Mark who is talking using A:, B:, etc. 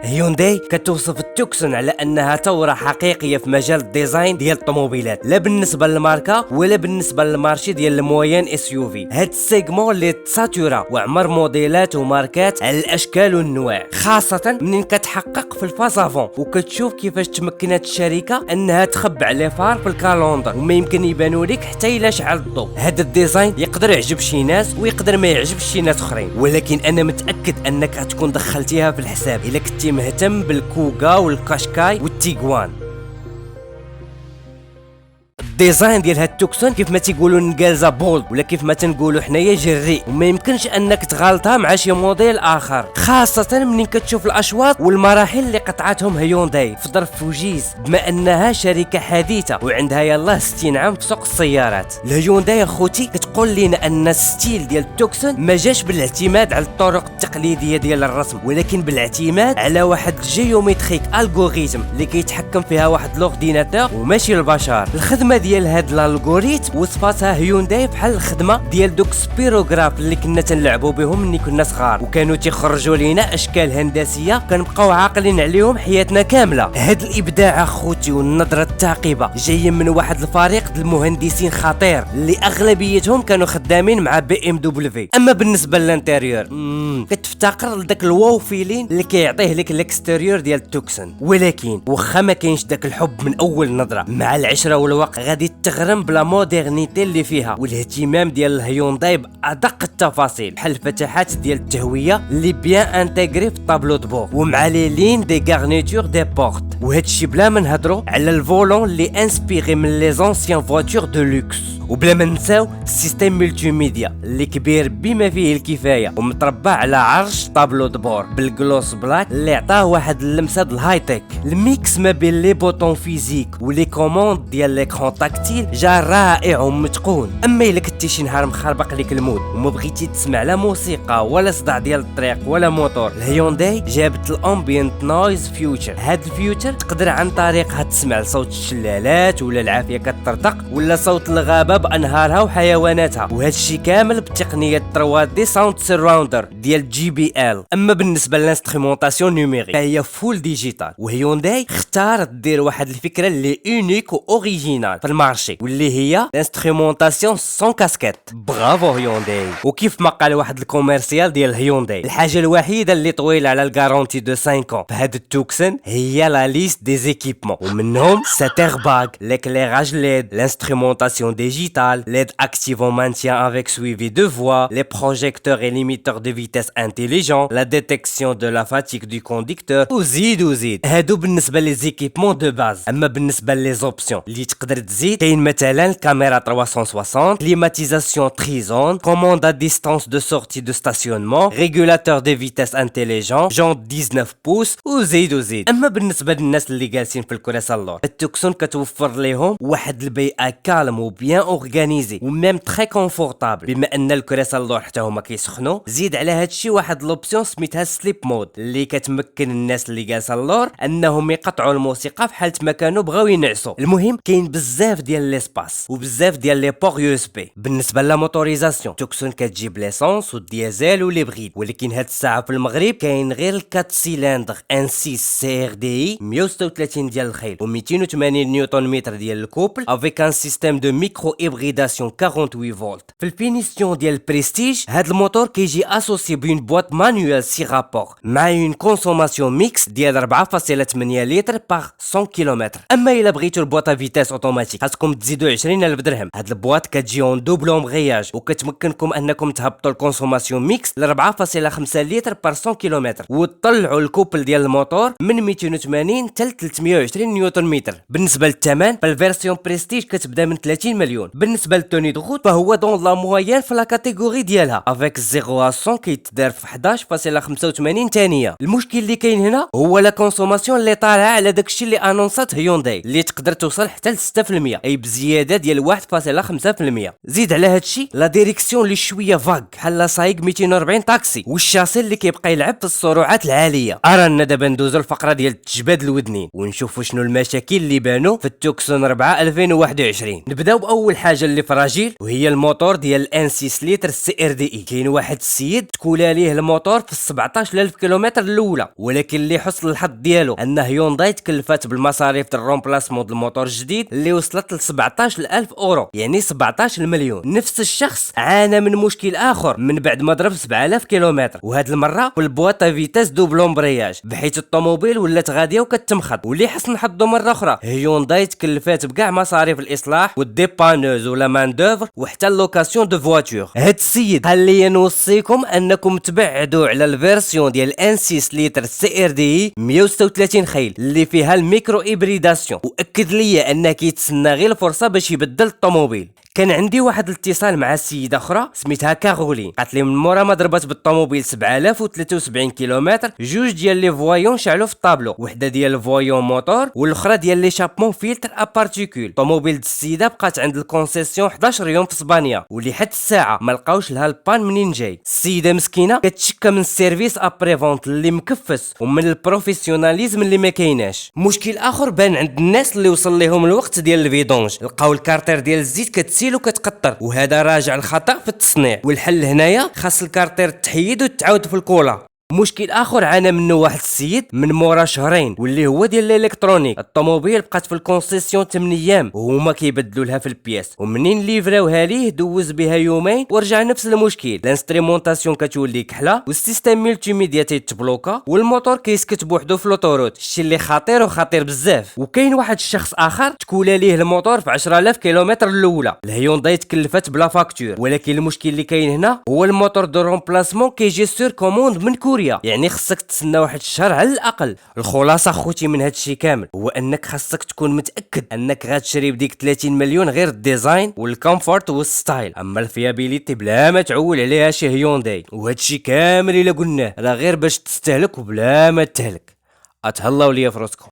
A: هيونداي كتوصف التوكسون على انها ثوره حقيقيه في مجال الديزاين ديال الطوموبيلات، لا بالنسبه للماركه ولا بالنسبه للمارشي ديال الموين اس يو في. هاد السيجمون اللي تساتورا وعمر موديلات وماركات على الاشكال والنواع، خاصه منين كتحقق في الفازافون وكتشوف كيفاش تمكنت الشركه انها تخبع لي فار في الكالوندر وما يمكن يبانوا لك حتى الا شعل الضوء. هذا الديزاين يقدر يعجب شي ناس ويقدر ما يعجبش شي ناس اخرين، ولكن انا متاكد انك غتكون دخلتيها في الحساب الا كنتي مهتم بالكوغا والكاشكاي والتيغوان. الديزاين ديال هاد التوكسون كيف ما تيقولوا نقالزا بولد، ولا كيف ما تنقولوا حنايا جري، وما يمكنش انك تغالطها مع شي موديل اخر، خاصه منين كتشوف الاشواط والمراحل اللي قطعتهم هيونداي في ظرف وجيز، بما انها شركه حديثه وعندها يلاه 60 عام في سوق السيارات. الهيونداي اخوتي كتقول لنا ان الستيل ديال التوكسون ما جاش بالاعتماد على الطرق التقليديه ديال الرسم، ولكن بالاعتماد على واحد الجيومتريك الغوريثم اللي كيتحكم فيها واحد لورديناتور وماشي البشر. الخدمه ديال هاد الالغوريثم وصفاتها هيونداي بحال الخدمه ديال دوك سبيروغراف اللي كنا تنلعبوا بهم ملي كنا صغار، وكانوا تيخرجوا لينا اشكال هندسيه كنبقاو عاقلين عليهم حياتنا كامله. هاد الابداع اخوتي والنظره الثاقبه جايه من واحد الفريق ديال المهندسين خطير اللي اغلبيتهم كانوا خدامين مع بي ام دبليو. اما بالنسبه للانتيريور كتفتقر لذاك الواو فيلين اللي كيعطيه لك الاكستيريور ديال التوكسون، ولكن واخا ما كاينش داك الحب من اول نظره، مع العشره والوقت غادي تغرم بلا مودرنيتي اللي فيها والاهتمام ديال الهيونداي بادق التفاصيل، بحال الفتحات ديال التهويه اللي بيان انتغري في الطابلو دبور، ومع لي لين دي غارنيتور دي بورت. وهادشي بلا ما نهضروا على الفولون اللي انسبيري من لي زونسيان فواتور دو لوكس، وبلا ما نساو السيستم ملتي ميديا اللي كبير بما فيه الكفايه ومتربع على عرش طابلو دبور بالجلوس بلاك اللي عطاه واحد اللمسه د الهاي تك. الميكس ما بين لي بوطون فيزيك ولي كوموند ديال ليكرون تاكتيل جا رائع ومتقون. اما الا كنتي شي نهار مخربق ليك المود وما بغيتي تسمع لا موسيقى ولا صداع ديال الطريق ولا موتور، الهيونداي جابت الامبيانت نويز فيوتشر. هاد الفيوتشر تقدر عن طريقها تسمع صوت الشلالات ولا العافيه كتطرطق ولا صوت الغابه بانهارها وحيواناتها، وهذا الشيء كامل بتقنيه 3 دي ساوند سراوندر ديال جي بي ال. اما بالنسبه للانسترومونطاسيون نيميريك فهي فول ديجيتال، وهيونداي اختارت دير واحد الفكره اللي اونيك و اوريجينال في المارشي واللي هي الانسترومونطاسيون سون كاسكيت. برافو هيونداي. وكيف ما قال واحد الكوميرسيال ديال هيونداي، الحاجه الوحيده اللي طويله على الغارونتي دو 5 ans في هاد التوكسن هي لا ليست دي زيكيبمون، ومنهم ساتير باغ، l'éclairage LED, l'instrumentation digitale, l'aide active en maintien avec suivi de voix, les projecteurs et limiteurs de vitesse intelligents, la détection de la fatigue du conducteur وزيد. هادو بالنسبه لي زيكيبمون دو باز. اما بالنسبه لي زوبسيون اللي تقدر تزيد كاين مثلا الكاميرا 360، كليماتيزاسيون تريزون، كوموند ا ديستانس دو سورتي دو ستاسيونمون، ريغولاتور دي فيتيس انتيليجون، جون 19 بوس وزيد. اما بالنسبه للناس اللي جالسين في الكراسه اللور، التوكسون كتوفر لهم واحد البيئه كالم وبيان اورغانيزي وميم تري كونفورطابل. بما ان الكراسه اللور حتى هما كيسخنوا، زيد على هادشي واحد لوبسيون سميتها سليب مود اللي كتمكن الناس اللي جالسه اللور انهم يقطعوا الموسيقى في حاله ما كانوا بغاو ينعسوا. المهم كاين بزاف ديال ليسباس وبزاف ديال لي بور يو اس بي. بالنسبه لا موتوريزاسيون، توكسون كتجيب ليسونس والديزل ولي بغيد، ولكن هاد الساعه في المغرب كاين غير الكات سيلندر ان 6 سي ار دي 136 ديال الخيل و280 نيوتن متر ديال الكوبل افيك ان سيستيم دو ميكرو هيبريداسيون 48 فولت. في الفينيسيون ديال البريستيج هاد الموتور كيجي اسوسي بين بواط مانويل 6 رابور مع اون كونسوماسيون ميكس ديال 4.8 لتر باغ 100 كيلومتر. اما الا بغيتو البواطه فيتاس اوتوماتيك خاصكم تزيدوا 20,000 درهم. هاد البواط كتجي اون دوبل امغياج وكتمكنكم انكم تهبطوا الكونسوماسيون ميكس ل 4.5 لتر بار 100 كيلومتر وتطلعوا الكوبل ديال الموتور من 280 حتى 320 نيوتن متر. بالنسبه للثمن فالفيرسيون بريستيج كتبدا من 30 مليون. بالنسبه للتوني دو روت فهو دون لا موين في لا كاتيجوري ديالها افيك 0 100 كيتدار في 11.85 ثانيه. المشكل اللي كاين هنا هو لا كونسوماسيون اللي طالعه على داكشي اللي انونسات هيونداي اللي تقدر توصل حتى ل 6%، اي بزياده ديال 1.5%. زيد على هادشي لا ديريكسيون اللي شويه فاغ بحال لا سايق 240 طاكسي، والشاسي اللي كيبقى يلعب في السرعات العاليه. ارانا دابا ندوزو الفقره ديال التجباد الودنين ونشوفوا شنو المشاكل اللي بانوا في التوكسون 4 2021. نبداو باول الحاجه اللي فراجيل وهي الموتور ديال الان 6 لتر سي ار دي اي. كاين واحد السيد تكولا ليه الموتور في 17000 كيلومتر الاولى، ولكن اللي حسن الحظ ديالو ان هيونداي تكلفات بالمصاريف ديال الرومبلاسمون ديال الموتور الجديد اللي وصلت ل 17000 اورو، يعني 17 مليون. نفس الشخص عانى من مشكل اخر من بعد ما ضرب 7000 كيلومتر، وهاد المره في البواطه فيتاس دوبلون برياج، بحيث الطوموبيل ولات غاديه وكتمخض. واللي حسن حظه مره اخرى هيونداي تكلفات بكاع مصاريف الاصلاح والديبانوز ولا مان دوفر وحتى اللوكاسيون دو فواتور. هاد السيد قال لي نوصيكم انكم تبعدوا على الفيرسيون ديال ان 6 لتر سي ار دي 136 خيل اللي فيها الميكرو ابريداسيون، واكد لي انه كيتسنى غير الفرصه باش يبدل الطوموبيل. كان عندي واحد الاتصال مع سيده اخرى سميتها كارولين، قالت لي من مورا ما ضربت بالطوموبيل 7073 كيلومتر جوج ديال لي فوايون شعلوا في الطابلو، وحده ديال الفوايون موتور والاخرى ديال لي شابمون فلتر ا بارتيكول. طوموبيل السيده بقات عند الكونسيسيون 11 يوم في اسبانيا، واللي حتى الساعه ما لقاوش لها البان منين جاي. السيده مسكينه كتشكى من السيرفيس ابري فونت اللي مكفس ومن البروفيسيوناليزم اللي ما كايناش. مشكل اخر بان عند الناس اللي وصل لهم الوقت ديال الفيدونج، لقاو الكارتير ديال الزيت كتسيل وكتقطر، وهذا راجع الخطا في التصنيع. والحل هنايا خاص الكارتير تحيد وتعاود في الكولا. مشكل اخر عانى منه واحد السيد من مورا شهرين واللي هو ديال الالكترونيك. الطوموبيل بقات في الكونسيسيون 8 ايام وهما كيبدلوا لها في البياس، ومنين ليفراوها ليه دوز بها يومين ورجع نفس المشكل. الانستريمونطاسيون كتولي كحله والسيستم ملتي ميديا تيتبلوكا والموتور كيسكت بوحدو في لوطوروت، الشيء اللي خطير وخطير بزاف. وكاين واحد الشخص اخر تكولا ليه الموتور في 10000 كيلومتر الاولى، الهيونداي تكلفت بلا فاكتور، ولكن المشكل اللي كاين هنا هو الموتور دو رومبلاسمون كيجي سور كوموند من كوريا، يعني خصك تسنى واحد الشهر على الاقل. الخلاصه خوتي من هاد الشيء كامل هو انك خاصك تكون متاكد انك غتشري بديك 30 مليون غير الديزاين والكومفورت والستايل، اما الفيابيليتي بلا ما تعول عليها شي هيونداي. وهاد الشيء كامل الا قلناه راه غير باش تستهلك وبلا ما تهلك. اتهلاو ليا فراسكم.